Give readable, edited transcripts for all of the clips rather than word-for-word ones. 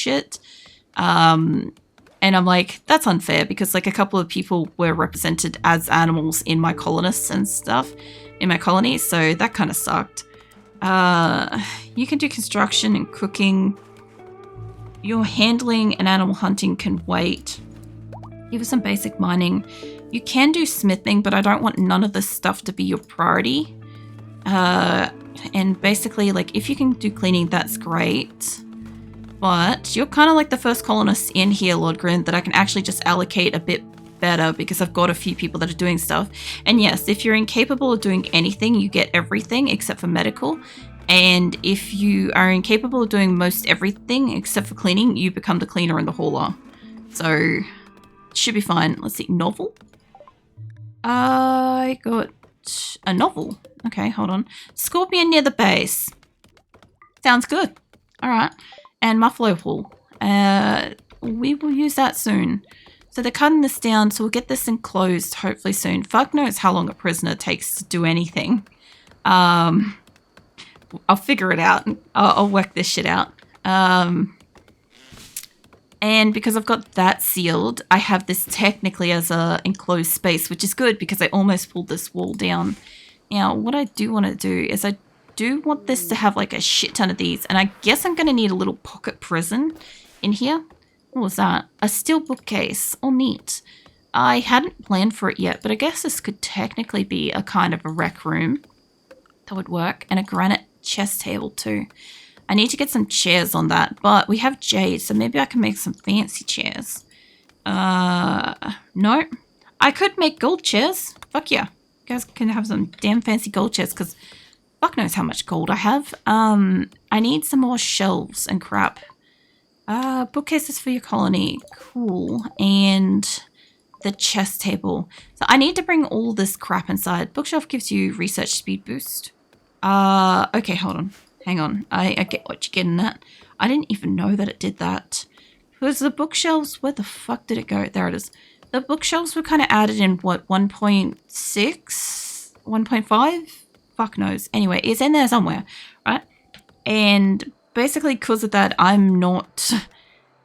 shit. And I'm like, that's unfair because like a couple of people were represented as animals in my colonists and stuff in my colony, so that kind of sucked. You can do construction and cooking. Your handling and animal hunting can wait. Give us some basic mining. You can do smithing, but I don't want none of this stuff to be your priority. And basically, like, if you can do cleaning, that's great. But you're kind of like the first colonist in here, Lord Grin, that I can actually just allocate a bit better because I've got a few people that are doing stuff. And yes, if you're incapable of doing anything, you get everything except for medical. And if you are incapable of doing most everything except for cleaning, you become the cleaner and the hauler. So, should be fine. Let's see, novel? I got a novel. Okay, hold on. Scorpion near the base. Sounds good. All right. And muffalo wool. We will use that soon. So they're cutting this down, so we'll get this enclosed hopefully soon. Fuck knows how long a prisoner takes to do anything. I'll figure it out. I'll work this shit out. And because I've got that sealed, I have this technically as a enclosed space, which is good because I almost pulled this wall down. Now, what I do want to do is I do want this to have like a shit ton of these, and I guess I'm going to need a little pocket prison in here. What was that? A steel bookcase. Oh, neat. I hadn't planned for it yet, but I guess this could technically be a kind of a rec room. That would work. And a granite chess table too. I need to get some chairs on that, but we have jade, so maybe I can make some fancy chairs. No. I could make gold chairs. Fuck yeah. You guys can have some damn fancy gold chairs, because fuck knows how much gold I have. I need some more shelves and crap. Bookcases for your colony. Cool. And the chess table. So I need to bring all this crap inside. Bookshelf gives you research speed boost. Okay, hold on. Hang on. I get what you're getting at. I didn't even know that it did that. Because the bookshelves, where the fuck did it go? There it is. The bookshelves were kind of added in, what, 1.6? 1.5? Fuck knows. Anyway, it's in there somewhere, right? And basically because of that, I'm not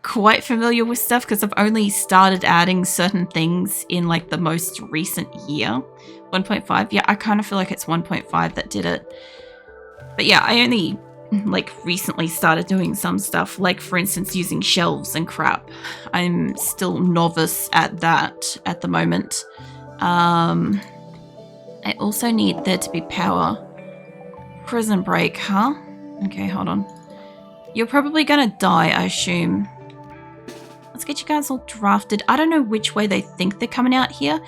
quite familiar with stuff because I've only started adding certain things in like the most recent year. 1.5? Yeah, I kind of feel like it's 1.5 that did it. But yeah, I only like recently started doing some stuff, like for instance using shelves and crap. I'm still novice at that at the moment. I also need there to be power. Prison break, huh? Okay, hold on. You're probably gonna die, I assume. Let's get you guys all drafted. I don't know which way they think they're coming out here,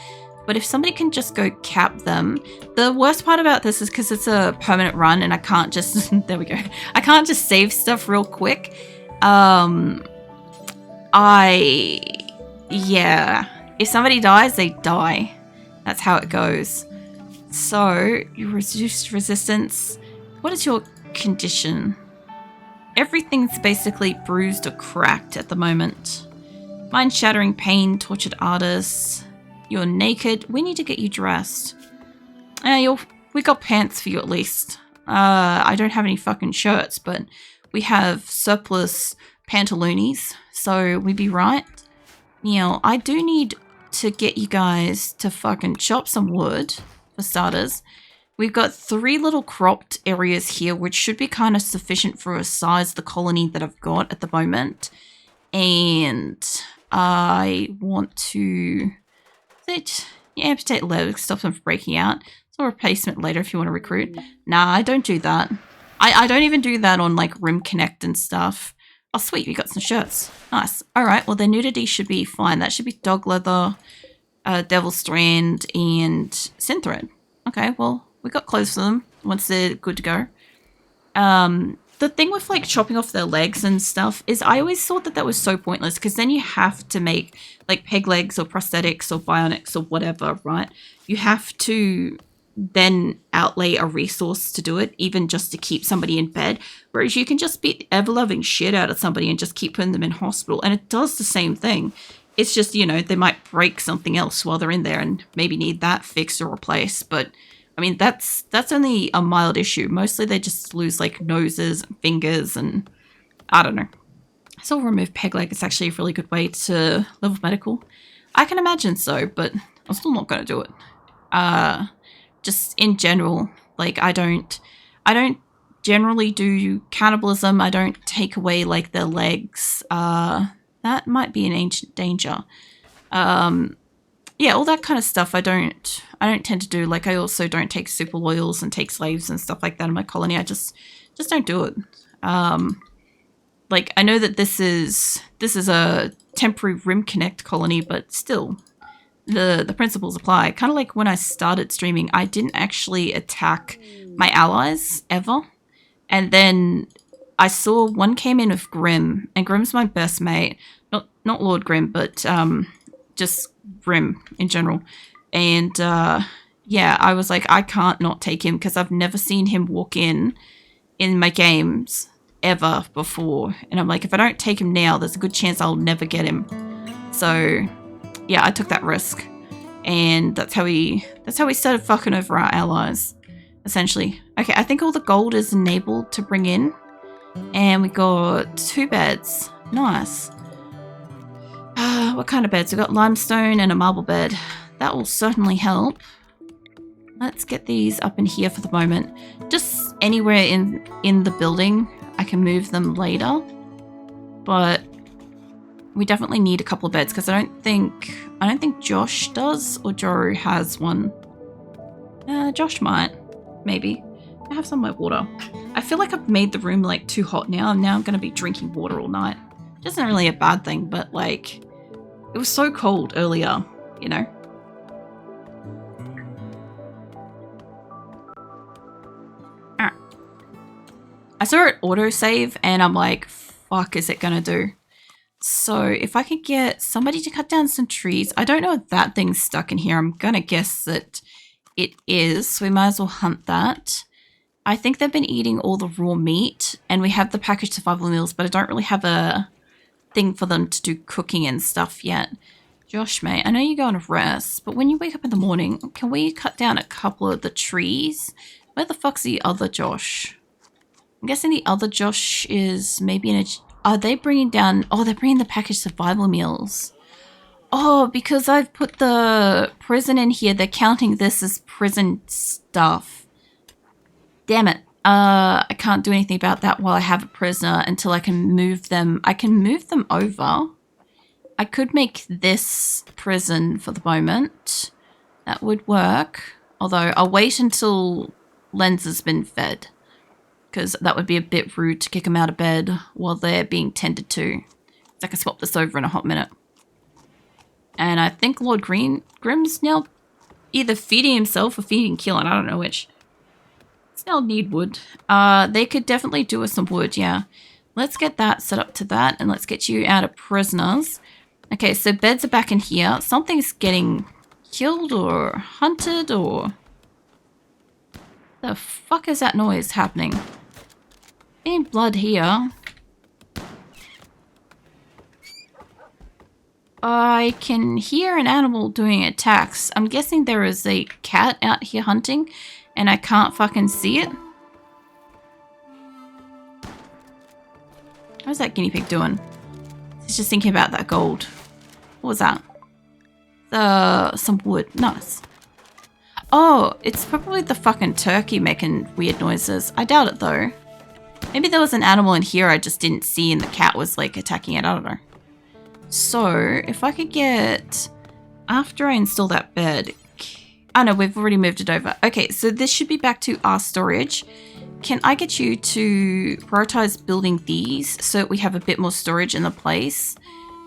but if somebody can just go cap them. The worst part about this is because it's a permanent run and I can't just, there we go. I can't just save stuff real quick. Yeah. If somebody dies, they die. That's how it goes. So, you reduce resistance. What is your condition? Everything's basically bruised or cracked at the moment. Mind-shattering pain, tortured artists. You're naked. We need to get you dressed. We got pants for you at least. I don't have any fucking shirts, but we have surplus pantaloonies, so we'd be right. Now, I do need to get you guys to fucking chop some wood, for starters. We've got 3 little cropped areas here, which should be kind of sufficient for a size of the colony that I've got at the moment. And I want to amputate legs, stop them from breaking out. It's a replacement later if you want to recruit. Nah, I don't do that. I don't even do that on like Rimconnect and stuff. Oh sweet, we got some shirts. Nice. Alright, well their nudity should be fine. That should be dog leather, devil strand, and synthread. Okay, well, we got clothes for them once they're good to go. The thing with like chopping off their legs and stuff is I always thought that was so pointless because then you have to make like peg legs or prosthetics or bionics or whatever, right? You have to then outlay a resource to do it, even just to keep somebody in bed. Whereas you can just beat the ever-loving shit out of somebody and just keep putting them in hospital. And it does the same thing. It's just, you know, they might break something else while they're in there and maybe need that fixed or replaced. But I mean, that's only a mild issue. Mostly they just lose like noses and fingers and I don't know. I saw remove peg leg. It's actually a really good way to level medical. I can imagine so, but I'm still not going to do it. Just in general, like I don't generally do cannibalism. I don't take away like their legs. That might be an ancient danger. Yeah, all that kind of stuff I don't tend to do. Like I also don't take super loyals and take slaves and stuff like that in my colony. I just don't do it. Like I know that this is a temporary Rimconnect colony, but still the principles apply. Kind of like when I started streaming, I didn't actually attack my allies ever. And then I saw one came in with Grim, and Grim's my best mate. Not Lord Grim, but just Grim in general. And yeah, I was like, I can't not take him because I've never seen him walk in my games ever before. And I'm like, if I don't take him now, there's a good chance I'll never get him. So yeah, I took that risk. And that's how we started fucking over our allies, essentially. Okay, I think all the gold is enabled to bring in. And we got 2 beds. Nice. What kind of beds? We got limestone and a marble bed. That will certainly help. Let's get these up in here for the moment. Just anywhere in the building. I can move them later. But we definitely need a couple of beds because I don't think Josh does or Joe has one. Josh might. Maybe. I have some of my water. I feel like I've made the room like too hot now, and now I'm going to be drinking water all night. Which isn't really a bad thing, but like, it was so cold earlier, you know? Alright. I saw it autosave, and I'm like, fuck is it going to do? So if I could get somebody to cut down some trees, I don't know if that thing's stuck in here. I'm going to guess that it is, so we might as well hunt that. I think they've been eating all the raw meat, and we have the packaged survival meals, but I don't really have a thing for them to do cooking and stuff yet. Josh, mate, I know you go on a rest, but when you wake up in the morning, can we cut down a couple of the trees? Where the fuck's the other Josh? I'm guessing the other Josh is maybe in a... Are they bringing down... Oh, they're bringing the packaged survival meals. Oh, because I've put the prison in here, they're counting this as prison stuff. Damn it. I can't do anything about that while I have a prisoner until I can move them. I can move them over. I could make this prison for the moment. That would work. Although I'll wait until Lens has been fed. Because that would be a bit rude to kick them out of bed while they're being tended to. I can swap this over in a hot minute. And I think Lord Grim's now either feeding himself or feeding Keelan. I don't know which. Still need wood. They could definitely do with some wood, yeah. Let's get that set up to that, and let's get you out of prisoners. Okay, so beds are back in here. Something's getting killed or hunted or... The fuck is that noise happening? Any blood here? I can hear an animal doing attacks. I'm guessing there is a cat out here hunting. And I can't fucking see it. How's that guinea pig doing? He's just thinking about that gold. What was that? Some wood. Nice. Oh, it's probably the fucking turkey making weird noises. I doubt it though. Maybe there was an animal in here I just didn't see and the cat was like attacking it. I don't know. So, if I could get... After I install that bed... Oh no, we've already moved it over. Okay, so this should be back to our storage. Can I get you to prioritize building these so that we have a bit more storage in the place?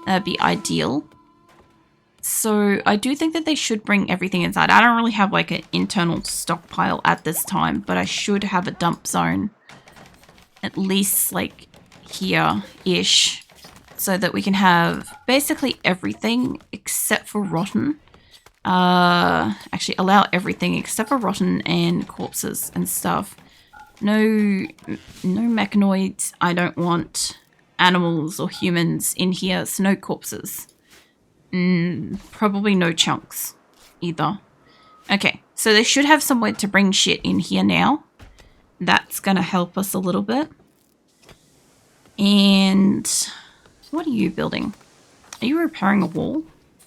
That'd be ideal. So I do think that they should bring everything inside. I don't really have like an internal stockpile at this time, but I should have a dump zone at least like here-ish so that we can have basically everything except for rotten. Actually allow everything except for rotten and corpses and stuff. No mechanoids. I don't want animals or humans in here, so no corpses. Probably no chunks either. Okay, so they should have somewhere to bring shit in here now. That's gonna help us a little bit. And What are you building? Are you repairing a wall?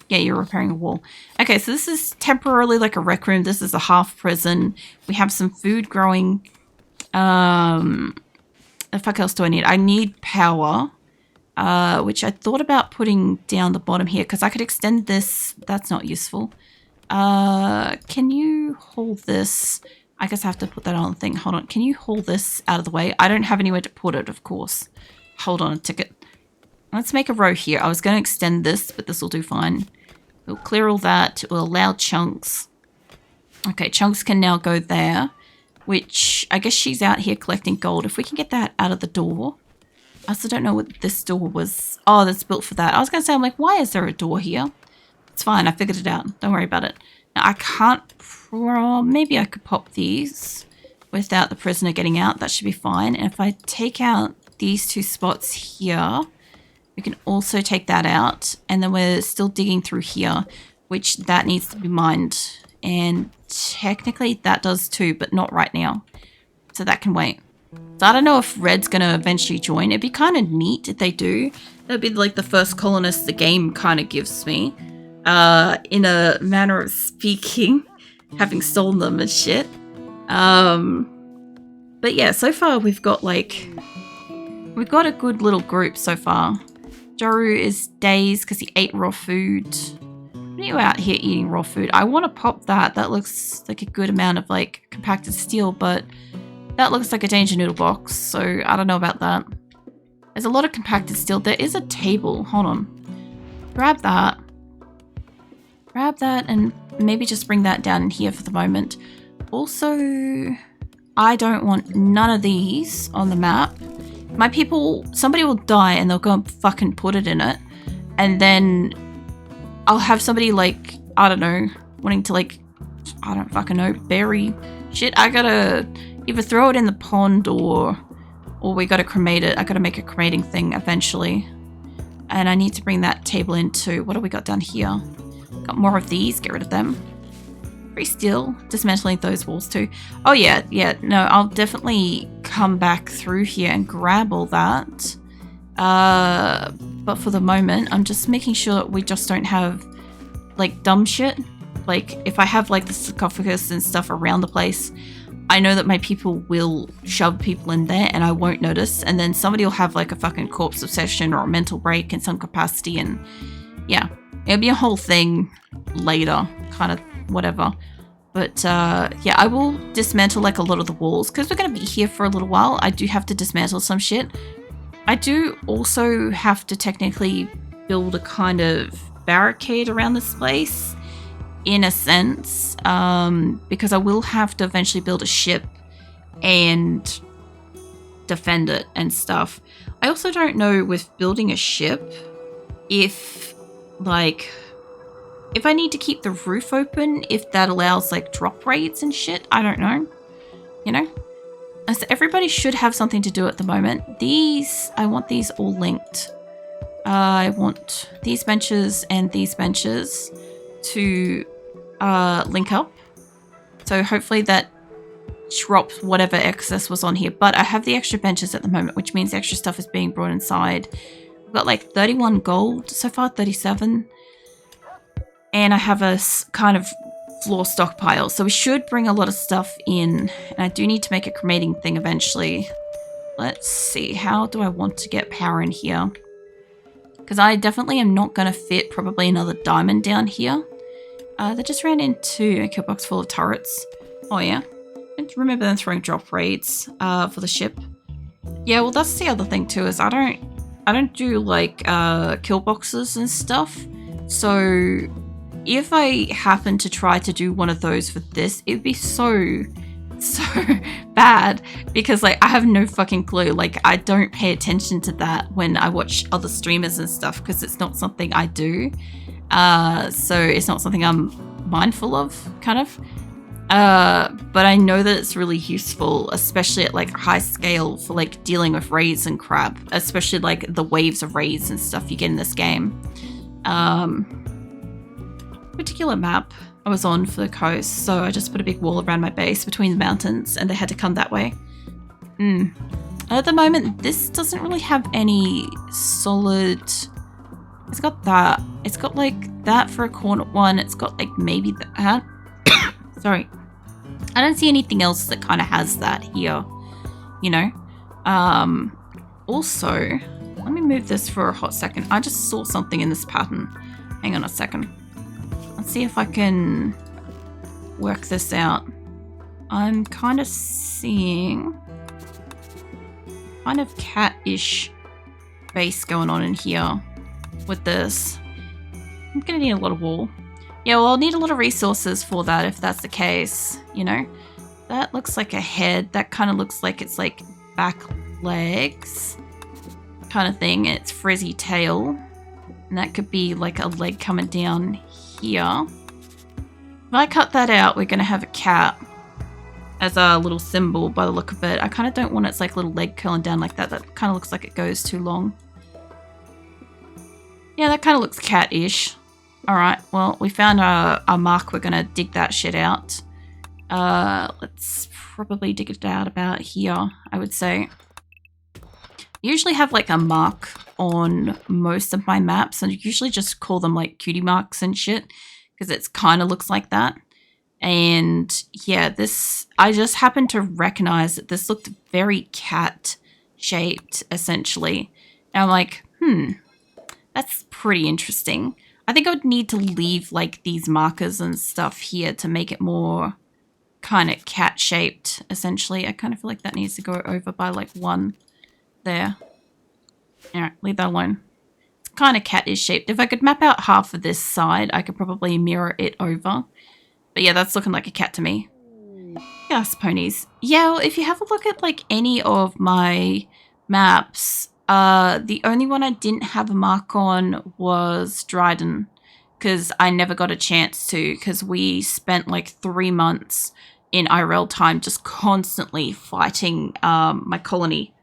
Yeah, you're repairing a wall. Okay, so this is temporarily like a rec room. This is a half prison. We have some food growing. The fuck else do I need? I need power, which I thought about putting down the bottom here because I could extend this. That's not useful. Can you haul this? I guess I have to put that on the thing. Hold on. Can you haul this out of the way? I don't have anywhere to put it, of course. Hold on a ticket. Let's make a row here. I was going to extend this, but this will do fine. We'll clear all that. We'll allow chunks. Okay, chunks can now go there, which I guess she's out here collecting gold. If we can get that out of the door. I also don't know what this door was. Oh, that's built for that. I was going to say, I'm like, why is there a door here? It's fine. I figured it out. Don't worry about it. Now, I can't... maybe I could pop these without the prisoner getting out. That should be fine. And if I take out these two spots here... we can also take that out, and then we're still digging through here, which that needs to be mined. And technically that does too, but not right now. So that can wait. So I don't know if Red's going to eventually join. It'd be kind of neat if they do. That'd be like the first colonist the game kind of gives me. In a manner of speaking, having stolen them and shit. But yeah, so far we've got a good little group so far. Joru is dazed because he ate raw food. When are you out here eating raw food? I want to pop that. That looks like a good amount of like compacted steel, but that looks like a danger noodle box, so I don't know about that. There's a lot of compacted steel. There is a table. Hold on. Grab that. Grab that and maybe just bring that down in here for the moment. Also, I don't want none of these on the map. My people, somebody will die and they'll go and fucking put it in it. And then I'll have somebody like, I don't know, wanting to like, I don't fucking know, bury shit. I gotta either throw it in the pond or we gotta cremate it. I gotta make a cremating thing eventually. And I need to bring that table in too. What do we got down here? Got more of these, get rid of them. Free steel, dismantling those walls too. Oh yeah, no, I'll definitely come back through here and grab all that. But for the moment, I'm just making sure that we just don't have like dumb shit. Like if I have like the sarcophagus and stuff around the place, I know that my people will shove people in there and I won't notice. And then somebody will have like a fucking corpse obsession or a mental break in some capacity. And yeah, it'll be a whole thing later, kind of whatever. But yeah, I will dismantle like a lot of the walls because we're going to be here for a little while. I do have to dismantle some shit. I do also have to technically build a kind of barricade around this place in a sense, because I will have to eventually build a ship and defend it and stuff. I also don't know with building a ship if I need to keep the roof open, if that allows like drop rates and shit. I don't know, you know. So everybody should have something to do at the moment. I want these all linked. I want these benches and these benches to link up. So hopefully that drops whatever excess was on here. But I have the extra benches at the moment, which means extra stuff is being brought inside. We've got like 31 gold so far, 37. And I have a kind of floor stockpile. So we should bring a lot of stuff in. And I do need to make a cremating thing eventually. Let's see. How do I want to get power in here? Because I definitely am not going to fit probably another diamond down here. They just ran into a kill box full of turrets. Oh yeah. I remember them throwing drop raids for the ship. Yeah, well that's the other thing too, is I don't do like kill boxes and stuff. So if I happen to try to do one of those for this, it'd be so bad because like I have no fucking clue. Like I don't pay attention to that when I watch other streamers and stuff because it's not something I do. So it's not something I'm mindful of, kind of. But I know that it's really useful, especially at like high scale for like dealing with raids and crap, especially like the waves of raids and stuff you get in this game. Particular map I was on for the coast, so I just put a big wall around my base between the mountains and they had to come that way. At the moment, this doesn't really have any solid... It's got that. It's got like that for a corner one. It's got like maybe that. Sorry. I don't see anything else that kind of has that here, you know. Also, let me move this for a hot second. I just saw something in this pattern. Hang on a second. Let's see if I can work this out. I'm kind of seeing kind of cat-ish base going on in here with this. I'm gonna need a lot of wool. Yeah, well, I'll need a lot of resources for that if that's the case, you know. That looks like a head. That kind of looks like it's like back legs kind of thing. It's frizzy tail. And that could be like a leg coming down here. If I cut that out, we're going to have a cat as a little symbol by the look of it. I kind of don't want its like little leg curling down like that. That kind of looks like it goes too long. Yeah, that kind of looks cat-ish. Alright, well, we found our mark. We're going to dig that shit out. Let's probably dig it out about here, I would say. I usually have like a mark on most of my maps, and I usually just call them like cutie marks and shit, because it kind of looks like that. And yeah, this, I just happened to recognize that this looked very cat-shaped, essentially. And I'm like, that's pretty interesting. I think I would need to leave like these markers and stuff here to make it more kind of cat-shaped, essentially. I kind of feel like that needs to go over by like one there. Alright, leave that alone. It's kind of cat-ish shaped. If I could map out half of this side, I could probably mirror it over. But yeah, that's looking like a cat to me. Yes, ponies. Yeah, well, if you have a look at like any of my maps, the only one I didn't have a mark on was Dryden, because I never got a chance to, because we spent like 3 months in IRL time just constantly fighting my colony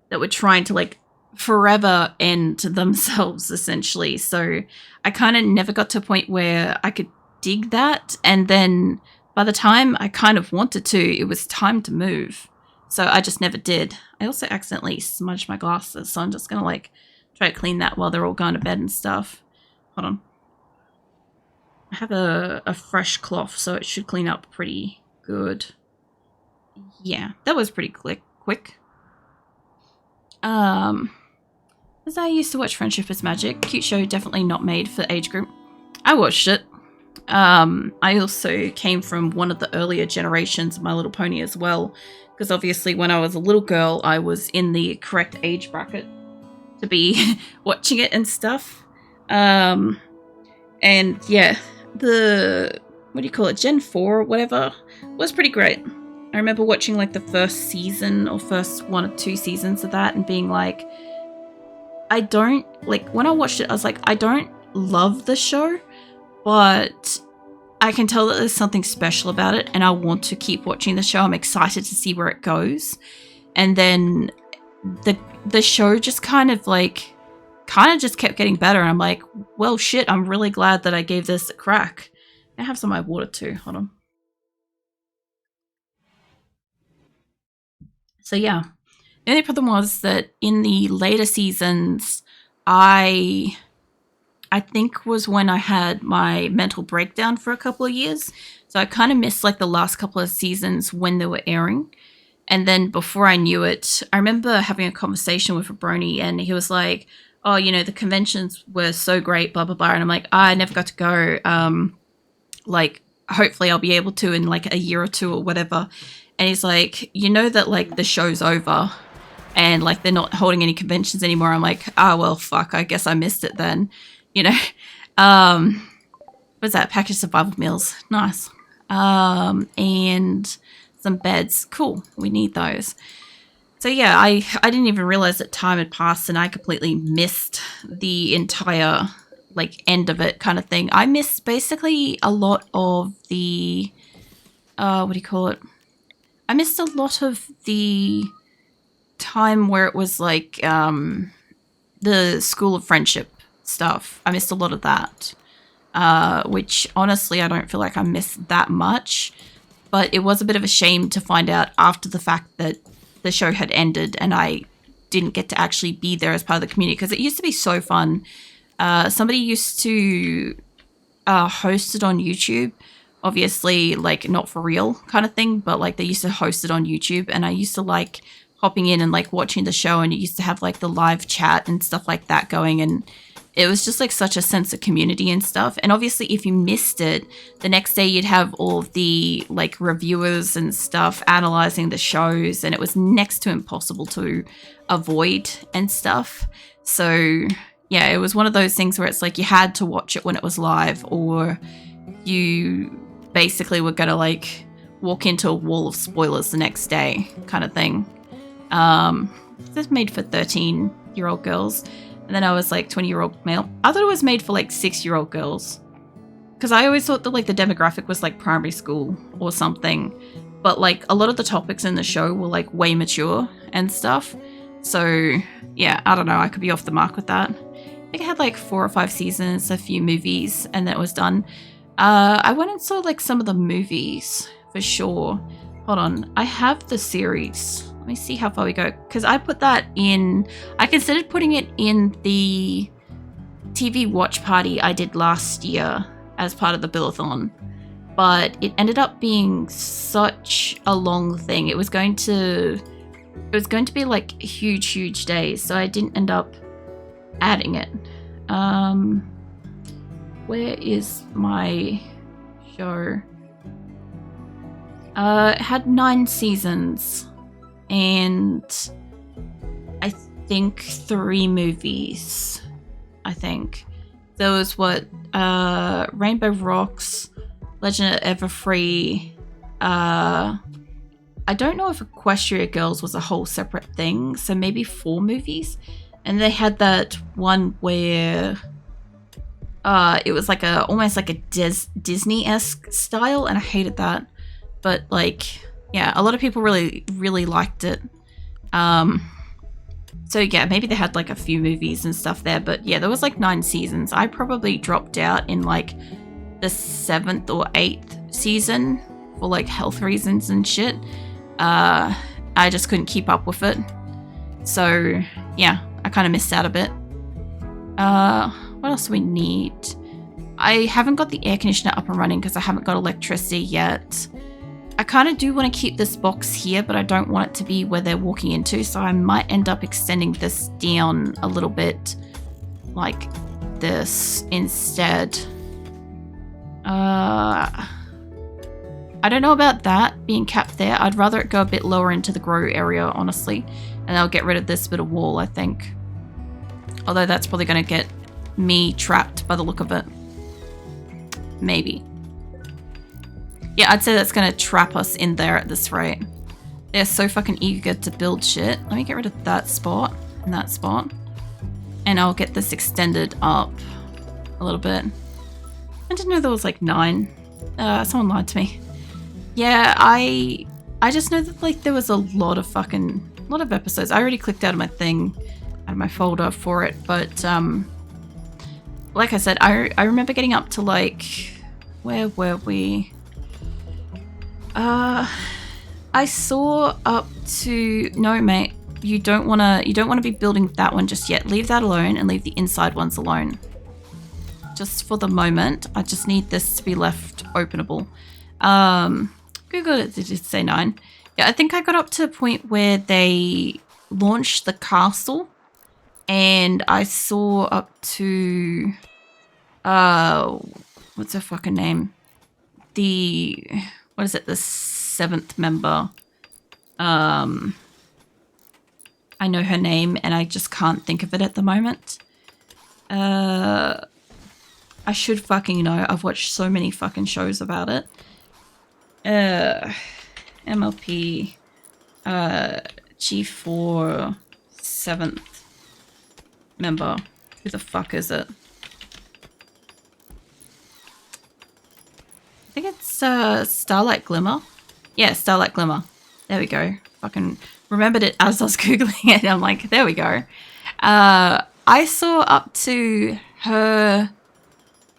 that were trying to like forever end themselves, essentially. So I kind of never got to a point where I could dig that, and then by the time I kind of wanted to, it was time to move. So I just never did. I also accidentally smudged my glasses, so I'm just going to like try to clean that while they're all going to bed and stuff. Hold on. I have a fresh cloth, so it should clean up pretty good. Yeah, that was pretty quick. As I used to watch Friendship is Magic. Cute show, definitely not made for age group. I watched it. I also came from one of the earlier generations of My Little Pony as well, because obviously when I was a little girl, I was in the correct age bracket to be watching it and stuff. And yeah, the, what do you call it, Gen 4 or whatever, was pretty great. I remember watching like the first season or first 1 or 2 seasons of that and being like, I don't, like, when I watched it, I was like, I don't love the show, but I can tell that there's something special about it and I want to keep watching the show. I'm excited to see where it goes. And then the show just kind of just kept getting better. And I'm like, well, shit, I'm really glad that I gave this a crack. I have some of my water too. Hold on. So yeah, the only problem was that in the later seasons, I think was when I had my mental breakdown for a couple of years. So I kind of missed like the last couple of seasons when they were airing. And then before I knew it, I remember having a conversation with a brony and he was like, oh, you know, the conventions were so great, blah, blah, blah. And I'm like, I never got to go. Like, hopefully I'll be able to in like a year or 2 or whatever. And he's like, you know that like the show's over and like they're not holding any conventions anymore. I'm like, oh, well, fuck, I guess I missed it then. You know, what's that? Packaged survival meals. Nice. And some beds. Cool. We need those. So yeah, I didn't even realize that time had passed and I completely missed the entire like end of it kind of thing. I missed basically a lot of the, what do you call it? I missed a lot of the time where it was like, the School of Friendship stuff. I missed a lot of that, which honestly I don't feel like I missed that much, but it was a bit of a shame to find out after the fact that the show had ended and I didn't get to actually be there as part of the community, because it used to be so fun. Somebody used to host it on YouTube, obviously, like, not for real kind of thing, but like they used to host it on YouTube, and I used to like hopping in and like watching the show, and it used to have like the live chat and stuff like that going, and it was just like such a sense of community and stuff. And obviously if you missed it, the next day you'd have all of the like reviewers and stuff analyzing the shows, and it was next to impossible to avoid and stuff. So yeah, it was one of those things where it's like you had to watch it when it was live, or you basically were gonna like walk into a wall of spoilers the next day kind of thing. It's made for 13-year-old girls. And then I was like 20-year-old male. I thought it was made for like 6-year-old girls, because I always thought that like the demographic was like primary school or something. But like a lot of the topics in the show were like way mature and stuff. So yeah, I don't know. I could be off the mark with that. I think it had like 4 or 5 seasons, a few movies, and that was done. I went and saw like some of the movies for sure. Hold on. I have the series. Let me see how far we go, because I put that in. I considered putting it in the TV watch party I did last year as part of the Billathon, but it ended up being such a long thing. It was going to be like huge days, so I didn't end up adding it. Where is my show? It had 9 seasons. And I think 3 movies. I think there was Rainbow Rocks, Legend of Everfree. I don't know if Equestria Girls was a whole separate thing, so maybe 4 movies. And they had that one where it was like almost like a Disney-esque style, and I hated that. But like, yeah, a lot of people really liked it. So yeah, maybe they had like a few movies and stuff there, but yeah, there was like 9 seasons. I probably dropped out in like the 7th or 8th season for like health reasons and shit. I just couldn't keep up with it. So yeah, I kind of missed out a bit. What else do we need? I haven't got the air conditioner up and running because I haven't got electricity yet. I kind of do want to keep this box here, but I don't want it to be where they're walking into, so I might end up extending this down a little bit like this instead. I don't know about that being capped there. I'd rather it go a bit lower into the grow area, honestly, and I'll get rid of this bit of wall, I think. Although that's probably going to get me trapped by the look of it. Maybe. Yeah, I'd say that's going to trap us in there at this rate. They're so fucking eager to build shit. Let me get rid of that spot and that spot. And I'll get this extended up a little bit. I didn't know there was like 9. Someone lied to me. Yeah, I just know that like there was a lot of episodes. I already clicked out of my thing, out of my folder for it. But like I said, I remember getting up to like, where were we? I saw up to, no mate, you don't want to be building that one just yet. Leave that alone and leave the inside ones alone. Just for the moment, I just need this to be left openable. Google it, did it say 9? Yeah, I think I got up to a point where they launched the castle, and I saw up to, what's her fucking name? What is it? The 7th member. I know her name and I just can't think of it at the moment. I should fucking know. I've watched so many fucking shows about it. MLP G4 7th member. Who the fuck is it? I think it's Starlight Glimmer. Yeah, Starlight Glimmer. There we go. Fucking remembered it as I was Googling it. I'm like, there we go. I saw up to her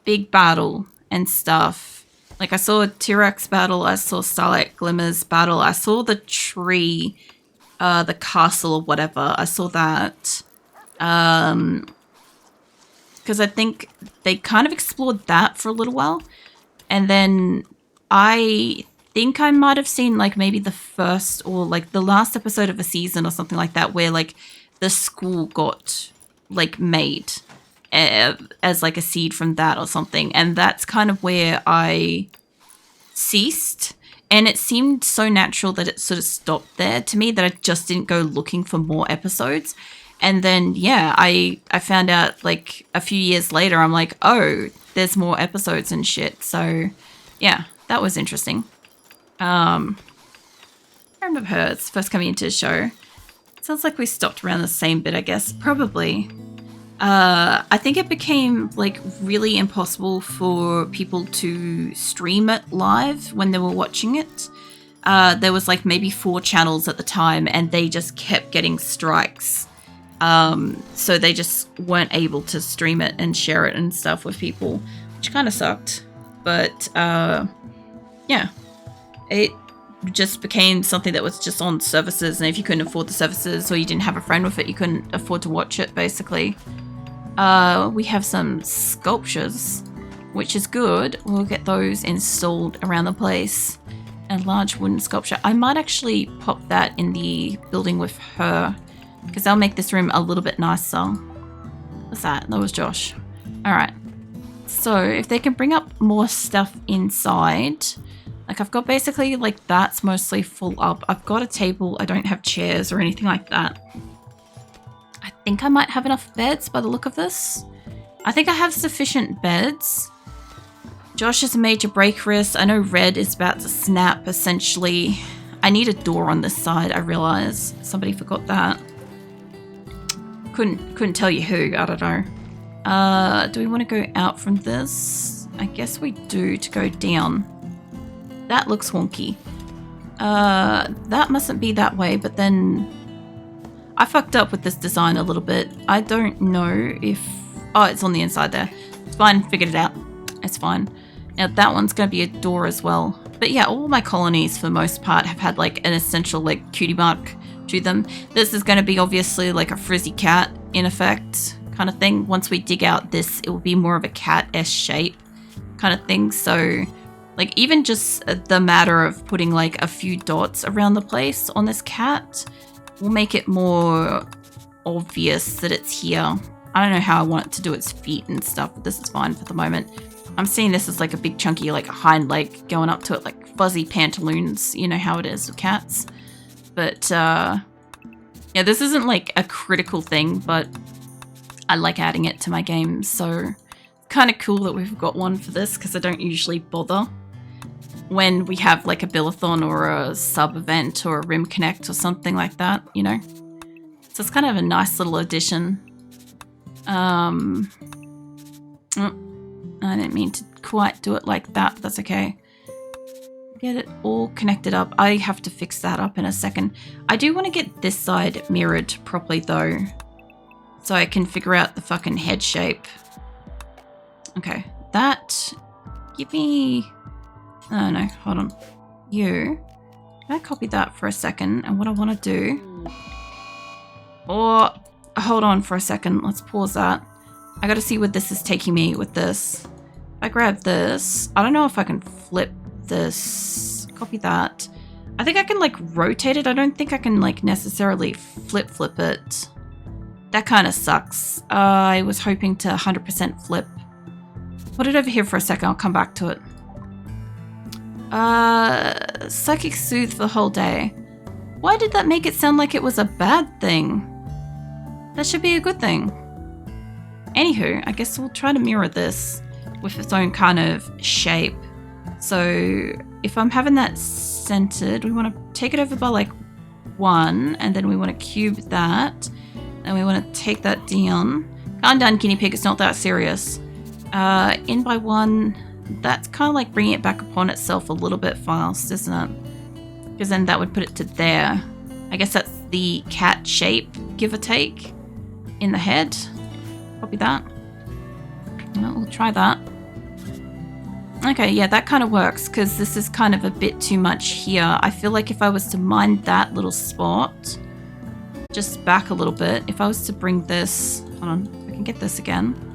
big battle and stuff. Like I saw a T-Rex battle. I saw Starlight Glimmer's battle. I saw the tree the castle or whatever. I saw that. Because I think they kind of explored that for a little while. And then I think I might have seen like maybe the first or like the last episode of a season or something like that where like the school got like made as like a seed from that or something. And that's kind of where I ceased. And it seemed so natural that it sort of stopped there to me that I just didn't go looking for more episodes. And then, yeah, I found out like a few years later, I'm like, oh, there's more episodes and shit. So, yeah, that was interesting. I remember her. It's first coming into the show. Sounds like we stopped around the same bit, I guess. Probably. I think it became like really impossible for people to stream it live when they were watching it. There was like maybe 4 channels at the time and they just kept getting strikes. So they just weren't able to stream it and share it and stuff with people, which kind of sucked. But yeah, it just became something that was just on services, and if you couldn't afford the services or you didn't have a friend with it, you couldn't afford to watch it, basically. We have some sculptures, which is good. We'll get those installed around the place. A large wooden sculpture. I might actually pop that in the building with her, because that'll make this room a little bit nicer. What's that? That was Josh. Alright. So, if they can bring up more stuff inside. Like, I've got basically, like, that's mostly full up. I've got a table. I don't have chairs or anything like that. I think I might have enough beds by the look of this. I think I have sufficient beds. Josh has a major break risk. I know Red is about to snap, essentially. I need a door on this side, I realise. Somebody forgot that. Couldn't tell you who, I don't know. Do we want to go out from this? I guess we do, to go down. That looks wonky. That mustn't be that way, but then I fucked up with this design a little bit. I don't know if... Oh, it's on the inside there. It's fine, figured it out. It's fine. Now that one's going to be a door as well. But yeah, all my colonies for the most part have had like an essential like cutie mark to them. This is going to be obviously like a frizzy cat in effect kind of thing. Once we dig out this, it will be more of a cat-esque shape kind of thing. So like even just the matter of putting like a few dots around the place on this cat will make it more obvious that it's here. I don't know how I want it to do its feet and stuff, but this is fine for the moment. I'm seeing this as like a big chunky like hind leg going up to it like fuzzy pantaloons. You know how it is with cats. But yeah, this isn't like a critical thing, but I like adding it to my games. So it's kind of cool that we've got one for this because I don't usually bother when we have like a Billathon or a sub event or a Rimconnect or something like that, you know. So it's kind of a nice little addition. Oh, I didn't mean to quite do it like that, but that's okay. Get it all connected up. I have to fix that up in a second. I do want to get this side mirrored properly though, so I can figure out the fucking head shape. Okay, that... Give me... Oh no, hold on. You... Can I copy that for a second? And what I want to do... Or... Hold on for a second. Let's pause that. I gotta see where this is taking me with this. If I grab this, I don't know if I can flip this. Copy that. I think I can like rotate it. I don't think I can like necessarily flip it. That kind of sucks. I was hoping to 100% flip. Put it over here for a second. I'll come back to it. Psychic Soothe for the whole day. Why did that make it sound like it was a bad thing? That should be a good thing. Anywho, I guess we'll try to mirror this with its own kind of shape. So if I'm having that centered, we want to take it over by like 1, and then we want to cube that, and we want to take that down. Calm down, guinea pig, it's not that serious. In by 1, that's kind of like bringing it back upon itself a little bit fast, isn't it? Because then that would put it to there. I guess that's the cat shape, give or take, in the head. Copy that. Well, we'll try that. Okay, yeah, that kind of works because this is kind of a bit too much here. I feel like if I was to mind that little spot, just back a little bit. If I was to bring this, hold on, I can get this again.